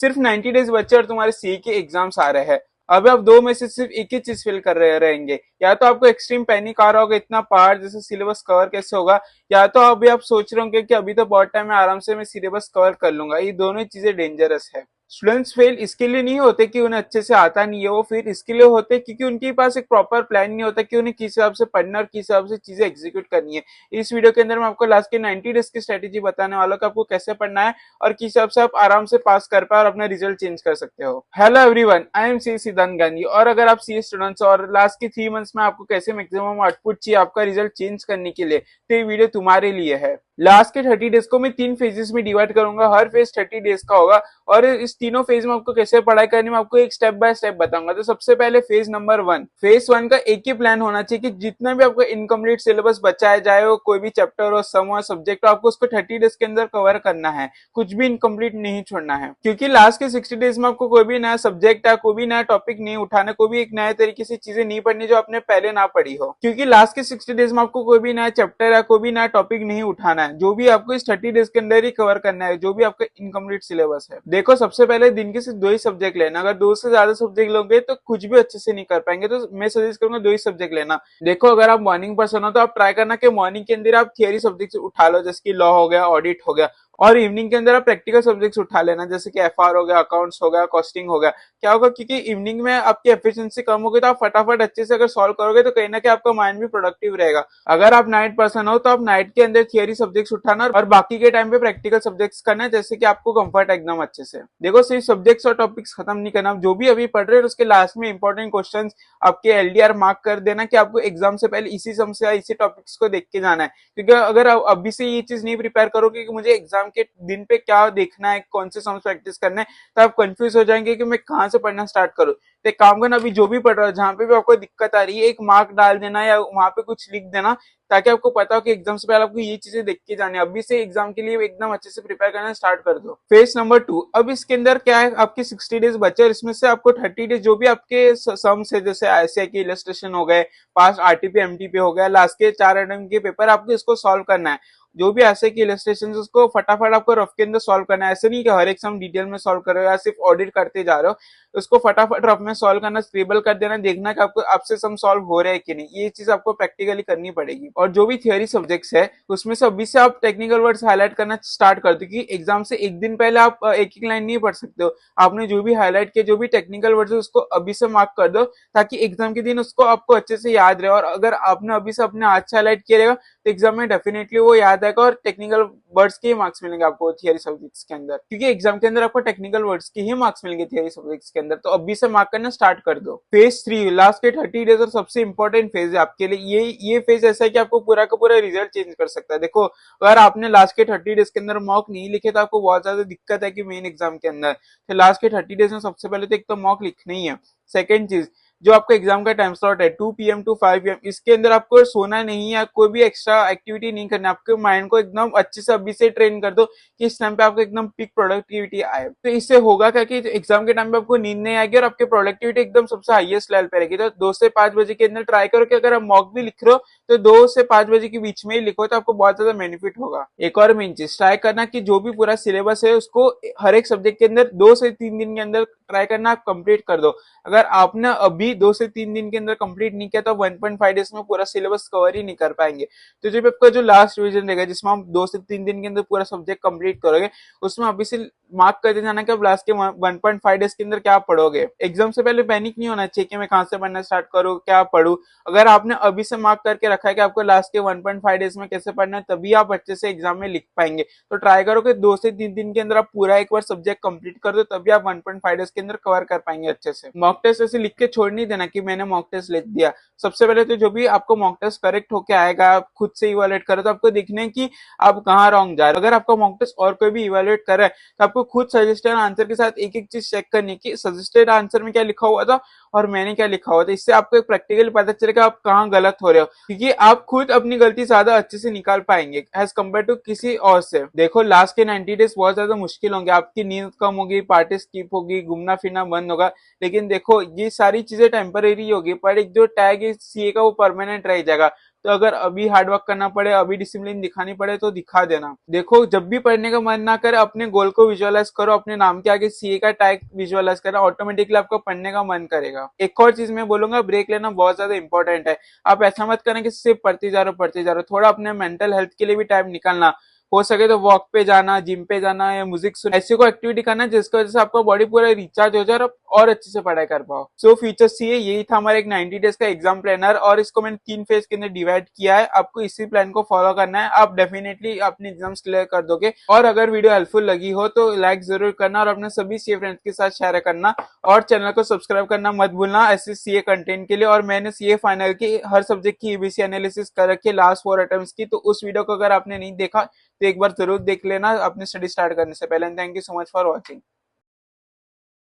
सिर्फ 90 डेज बचे और तुम्हारे सीए के एग्जाम्स आ रहे हैं। अब आप दो में से सिर्फ एक ही चीज फिल कर रहे रहेंगे, या तो आपको एक्सट्रीम पैनिक आ रहा होगा इतना पहाड़ जैसे सिलेबस कवर कैसे होगा, या तो अभी आप सोच रहे होंगे कि अभी तो बहुत टाइम है, आराम से मैं सिलेबस कवर कर लूंगा। ये दोनों चीजें डेंजरस है। स्टूडेंट्स फेल इसके लिए नहीं होते कि उन्हें अच्छे से आता नहीं है, वो फिर इसके लिए होते क्योंकि उनके पास एक प्रॉपर प्लान नहीं होता कि उन्हें किस हिसाब से पढ़ना और किस हिसाब से चीजें एग्जीक्यूट करनी है। इस वीडियो के अंदर मैं आपको लास्ट के 90 डेज की स्ट्रेटेजी बताने वाला हूं कि आपको कैसे पढ़ना है और किस हिसाब से आप आराम से पास कर पाए और अपना रिजल्ट चेंज कर सकते हो। Hello everyone, I am C Siddhant Gandhi, और अगर आप सी स्टूडेंट्स और लास्ट के 3 मंथ्स में आपको कैसे मैक्सिमम आउटपुट चाहिए आपका रिजल्ट चेंज करने के लिए, तो ये वीडियो तुम्हारे लिए है। लास्ट के 30 डेज को मैं 3 फेजेस में डिवाइड करूंगा, हर फेज 30 डेज का होगा और इस तीनों फेज में आपको कैसे पढ़ाई करनी, मैं आपको एक स्टेप बाय स्टेप बताऊंगा। तो सबसे पहले फेज नंबर 1, फेज 1 का एक ही प्लान होना चाहिए कि जितना भी आपको इनकम्प्लीट सिलेबस बचाया जाए, हो कोई भी चैप्टर हो, सम हो, सब्जेक्ट हो, आपको उसको 30 डेज के अंदर कवर करना है, कुछ भी इनकम्प्लीट नहीं छोड़ना है। क्योंकि लास्ट के 60 डेज में आपको कोई भी नया सब्जेक्ट है, कोई भी नया टॉपिक नहीं उठाना, कोई भी एक नए तरीके से चीजें नहीं पढ़नी जो आपने पहले ना पढ़ी हो। क्योंकि लास्ट के 60 डेज में आपको कोई भी नया चैप्टर या कोई भी नया टॉपिक नहीं उठाना है, जो भी आपको इस 30 डेज के अंदर ही कवर करना है, जो भी आपका इनकम्प्लीट सिलेबस है। देखो, सबसे पहले दिन के सिर्फ 2 ही सब्जेक्ट लेना, अगर 2 से ज्यादा सब्जेक्ट लोगे तो कुछ भी अच्छे से नहीं कर पाएंगे, तो मैं सजेस्ट करूंगा 2 ही सब्जेक्ट लेना। देखो, अगर आप मॉर्निंग पर्सन हो तो आप ट्राई करना कि मॉर्निंग के अंदर आप थियरी सब्जेक्ट उठा लो, जैसे कि लॉ हो गया, ऑडिट हो गया, और इवनिंग के अंदर आप प्रैक्टिकल सब्जेक्ट्स उठा लेना, जैसे कि एफआर हो गया, अकाउंट्स हो गया, कॉस्टिंग हो गया। क्या होगा, क्योंकि इवनिंग में आपकी एफिशिएंसी कम होगी तो आप फटाफट अच्छे से अगर सॉल्व करोगे तो कहीं ना कहीं आपका माइंड भी प्रोडक्टिव रहेगा। अगर आप नाइट पर्सन हो तो आप नाइट के अंदर थियरी सब्जेक्ट्स उठाना और बाकी के टाइम पे प्रैक्टिकल सब्जेक्ट्स करना, जैसे कि आपको कंफर्ट एकदम अच्छे से। देखो, सिर्फ सब्जेक्ट्स और टॉपिक्स खत्म नहीं करना, जो भी अभी पढ़ रहे हो उसके लास्ट में इंपॉर्टेंट क्वेश्चन आपके एलडीआर मार्क कर देना कि आपको एग्जाम से पहले इसी सम से या इसी टॉपिक्स को देख के जाना है। क्योंकि अगर आप अभी से ये चीज नहीं प्रिपेयर करोगे कि मुझे एग्जाम के दिन पे क्या देखना है, कौन से सम्स प्रैक्टिस करना है, तो आप कंफ्यूज हो जाएंगे कि मैं कहाँ से पढ़ना स्टार्ट करूँ। तो एक काम करना, अभी जो भी पढ़ रहा हो, जहां पे भी आपको दिक्कत आ रही है, एक मार्क डाल देना या वहां पे कुछ लिख देना, ताकि आपको पता हो कि एग्जाम से पहले आपको ये चीजें देख के जानी है। अभी से एग्जाम के लिए एकदम अच्छे से प्रिपेयर करना स्टार्ट कर दो। फेज नंबर 2, अब इसके अंदर क्या है, आपके 60 डेज बचे और इसमें से आपको 30 डेज जो भी आपके सम्स है, जैसे आईसीआई के इलस्ट्रेशन हो गए, पास आरटीपी एमटीपी हो गया, लास्ट के 4 एडम के पेपर, आपको इसको सॉल्व करना है। जो भी ऐसे की इलस्ट्रेशन उसको फटाफट आपको रफ के अंदर सॉल्व करना है। ऐसे नहीं कि हर एक सम डिटेल में सॉल्व कर रहे हो या सिर्फ ऑडिट करते जा रहे हो, उसको फटाफट रफ में सॉल्व करना, स्टेबल कर देना, देखना कि आपको आपसे सम सॉल्व हो रहे हैं कि नहीं। ये चीज आपको प्रैक्टिकली करनी पड़ेगी। और जो भी थियरी सब्जेक्ट्स है उसमें से अभी से आप टेक्निकल वर्ड्स हाईलाइट करना स्टार्ट कर दो, क्योंकि एग्जाम से एक दिन पहले आप एक एक लाइन नहीं पढ़ सकते हो। आपने जो भी हाईलाइट किया, जो भी टेक्निकल वर्ड्स है, उसको अभी से मार्क कर दो, ताकि एग्जाम के दिन उसको आपको अच्छे से याद रहे। और अगर आपने अभी से अपने हाथ से हाईलाइट किया रहेगा तो एग्जाम में डेफिनेटली वो याद आएगा और टेक्निकल वर्ड्स के ही मार्क्स मिलेंगे आपको थियरी सब्जेक्ट्स के अंदर, क्योंकि एग्जाम के अंदर आपको टेक्निकल वर्ड्स के ही मार्क्स मिलेंगे थियरी सब्जेक्ट्स के अंदर। तो अभी से मार्क करना स्टार्ट कर दो। फेज 3, लास्ट के 30 डेज और सबसे इंपॉर्टेंट फेज है आपके लिए। ये फेज ऐसा है कि आपको पूरा का पूरा रिजल्ट चेंज कर सकता है। देखो, अगर आपने लास्ट के 30 डेज के अंदर मॉक नहीं लिखे तो आपको बहुत ज्यादा दिक्कत है कि मेन एग्जाम के अंदर। तो लास्ट के 30 डेज में सबसे पहले तो एक तो मॉक लिखना ही है। सेकेंड चीज, जो आपका एग्जाम का टाइम स्लॉट है 2 PM टू 5 PM, इसके अंदर आपको सोना नहीं है, कोई भी एक्स्ट्रा एक्टिविटी नहीं करना। आपके माइंड को एकदम अच्छे से अभी से ट्रेन कर दो कि इस टाइम पे आपको एकदम पीक प्रोडक्टिविटी आए। तो इससे होगा क्या कि एग्जाम के टाइम पे आपको नींद नहीं आएगी और आपकी प्रोडक्टिविटी एकदम सबसे हाईएस्ट लेवल पे रहेगी। तो 2 से 5 बजे के अंदर ट्राई करो कि अगर आप मॉक भी लिख रहे हो तो 2 से 5 बजे के बीच में ही लिखो, तो आपको बहुत ज्यादा बेनिफिट होगा। एक और मेन चीज, ट्राई करना कि जो भी पूरा सिलेबस है उसको हर एक सब्जेक्ट के अंदर 2 से 3 दिन के अंदर ट्राई करना आप कंप्लीट कर दो। अगर आपने अभी 2 से 3 दिन के अंदर कंप्लीट नहीं किया तो 1.5 डेज में पूरा सिलेबस कवर ही नहीं कर पाएंगे। तो जब आपका जो लास्ट रिवीजन रहेगा, जिसमें आप 2 से 3 दिन के अंदर पूरा सब्जेक्ट कंप्लीट करोगे, उसमें अभी से मार्क करते जाना कि आप लास्ट के 1.5 डेज के अंदर क्या पढ़ोगे। एग्जाम से पहले पैनिक नहीं होना चाहिए कि मैं कहां से पढ़ना स्टार्ट करूं, क्या पढ़ूं। अगर आपने अभी से मार्क करके रखा है कि आपको लास्ट के 1.5 डेज में कैसे पढ़ना है, तभी आप अच्छे से एग्जाम में लिख पाएंगे। तो ट्राई करो कि 2 से 3 दिन के अंदर आप पूरा एक बार सब्जेक्ट कंप्लीट कर दो, तभी आप 1.5 डेज के अंदर कवर कर पाएंगे अच्छे से। मॉक टेस्ट ऐसे लिख के छोड़ नहीं देना कि मैंने मॉक टेस्ट लिख दिया। सबसे पहले तो जो भी आपको मॉक टेस्ट करेक्ट होके आएगा, आप खुद से इवैल्यूएट करो, तो आपको दिखने की आप कहाँ रॉन्ग जा रहे हो। अगर आपका मॉक टेस्ट और कोई भी इवैल्यूएट कर रहा है तो आपको खुद सजेस्टेड आंसर के साथ एक एक चीज चेक करनी कि सजेस्टेड आंसर में क्या लिखा हुआ था और मैंने क्या लिखा हुआ था। इससे आपको एक प्रैक्टिकली पता चलेगा आप कहाँ गलत हो रहे हो, क्योंकि आप खुद अपनी गलती ज्यादा अच्छे से निकाल पाएंगे एज कम्पेयर टू किसी और से। देखो, लास्ट के 90 डेज बहुत ज्यादा मुश्किल होंगे, आपकी नींद कम होगी, पार्टी स्किप होगी, घूमना फिरना बंद होगा, लेकिन देखो ये सारी चीजें टेम्परेरी होगी, पर एक जो टैग है सीए का वो परमानेंट रह जाएगा। तो अगर अभी हार्डवर्क करना पड़े, अभी डिसिप्लिन दिखानी पड़े तो दिखा देना। देखो, जब भी पढ़ने का मन ना करे, अपने गोल को विजुअलाइज करो, अपने नाम के आगे सीए का टैग विजुअलाइज करो, ऑटोमेटिकली आपको पढ़ने का मन करेगा। एक और चीज मैं बोलूंगा, ब्रेक लेना बहुत ज्यादा इंपॉर्टेंट है। आप ऐसा मत करें कि सिर्फ पढ़ते जा रहे हो, थोड़ा अपने मेंटल हेल्थ के लिए भी टाइम निकालना। हो सके तो वॉक पे जाना, जिम पे जाना, या म्यूजिक सुन, ऐसी कोई एक्टिविटी करना जिसकी वजह से आपका बॉडी पूरा रिचार्ज हो जाए और अच्छे से पढ़ाई कर पाओ। सो फ्यूचर सीए यही था हमारा एक 90 डेज का एग्जाम प्लानर, और इसको मैंने 3 फेज के अंदर डिवाइड किया है। आपको इसी प्लान को फॉलो करना है, आप डेफिनेटली अपने एग्जाम्स क्लियर कर दोगे। और अगर वीडियो हेल्पफुल लगी हो तो लाइक जरूर करना, और अपने सभी सीए फ्रेंड्स के साथ शेयर करना, और चैनल को सब्सक्राइब करना मत भूलना ऐसे सीए कंटेंट के लिए। और मैंने सीए फाइनल की हर सब्जेक्ट की ईबीसी एनालिसिस कर रखी है लास्ट 4 अटेम्प्ट्स की, तो उस वीडियो को अगर आपने नहीं देखा तो एक बार जरूर देख लेना अपनी स्टडी स्टार्ट करने से पहले। Thank you so much for watching.